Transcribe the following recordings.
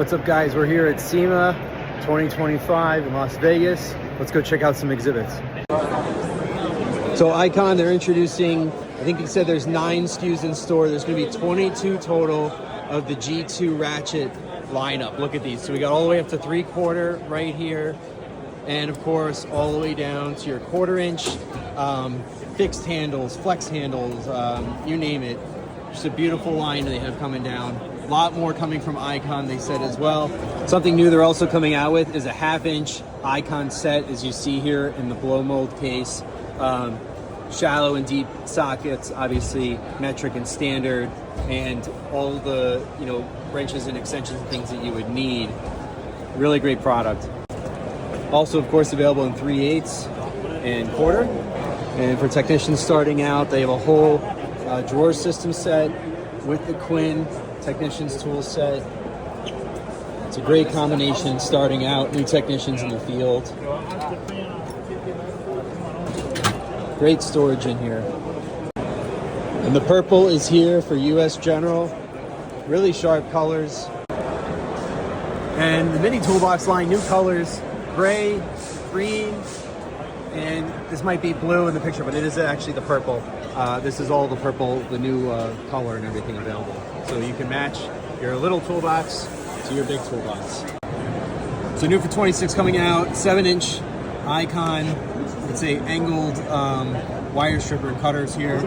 What's up, guys? We're here at SEMA 2025 in Las Vegas. Let's go check out some exhibits. So Icon, they're introducing, I think they said there's 9 SKUs in store. There's going to be 22 total of the G2 ratchet lineup. Look at these. So we got all the way up to 3/4 right here. And of course, all the way down to your 1/4 inch, fixed handles, flex handles, you name it. Just a beautiful line they have coming down. A lot more coming from Icon, they said as well. Something new they're also coming out with is a 1/2 inch Icon set, as you see here in the blow mold case. Shallow and deep sockets, obviously metric and standard, and all the wrenches and extensions and things that you would need. Really great product. Also, of course, available in 3/8 and 1/4. And for technicians starting out, they have a whole drawer system set with the Quinn technicians tool set. It's a great combination starting out, new technicians in the field. Great storage in here. And the purple is here for US General. Really sharp colors. And the mini toolbox line, new colors, gray, green, and this might be blue in the picture, but it is actually the purple. This is all the purple, the new color and everything available. So you can match your little toolbox to your big toolbox. So new for 26 coming out, 7-inch Icon. It's a angled wire stripper and cutters here.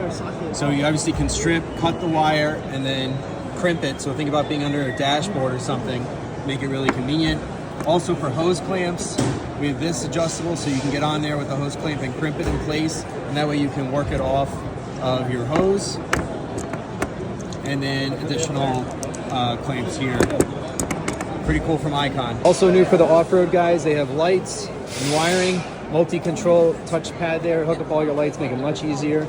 So you obviously can strip, cut the wire, and then crimp it. So think about being under a dashboard or something, make it really convenient. Also for hose clamps, we have this adjustable so you can get on there with the hose clamp and crimp it in place, and that way you can work it off of your hose. And then additional clamps here. Pretty cool from Icon. Also new for the off-road guys, they have lights and wiring, multi-control touchpad there, hook up all your lights, make it much easier.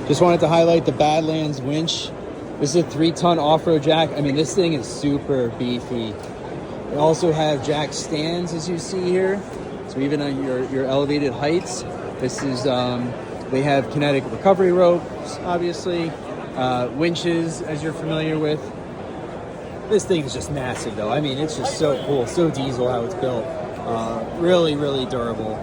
Just wanted to highlight the Badlands winch. This is a 3-ton off-road jack. I mean, this thing is super beefy. They also have jack stands, as you see here. So even on your elevated heights, this is, they have kinetic recovery ropes, obviously. Winches, as you're familiar with. This thing is just massive, though. I mean, it's just so cool, so diesel how it's built. Really, really durable.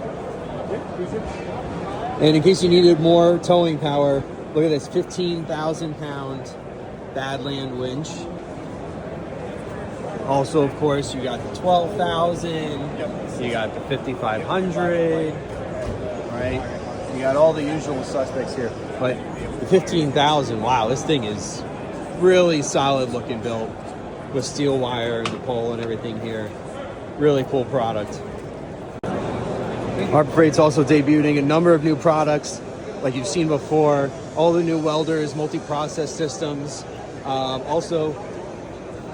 And in case you needed more towing power, look at this 15,000-pound Badland winch. Also, of course, you got the 12,000, you got the 5,500, right? You got all the usual suspects here. But the 15,000, wow, this thing is really solid looking built with steel wire and the pole and everything here. Really cool product. Harbor Freight's also debuting a number of new products like you've seen before. All the new Welders, Multiprocess systems. Also,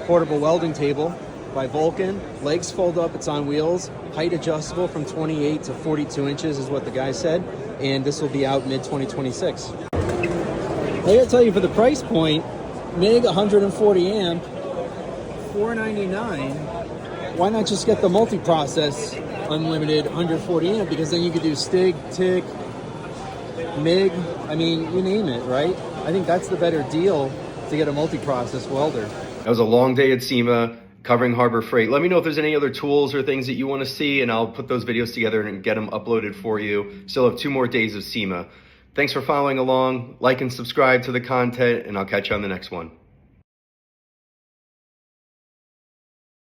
portable welding table by Vulcan. Legs fold up, it's on wheels. Height adjustable from 28 to 42 inches is what the guy said. And this will be out mid-2026. I gotta tell you, for the price point, MIG 140 amp, $499. Why not just get the Multiprocess unlimited 140 amp? Because then you could do STIG, TIG, MIG, I mean, you name it, right? I think that's the better deal to get a Multiprocess welder. That was a long day at SEMA covering Harbor Freight. Let me know if there's any other tools or things that you want to see, and I'll put those videos together and get them uploaded for you. Still have 2 more days of SEMA. Thanks for following along. Like and subscribe to the content, and I'll catch you on the next one.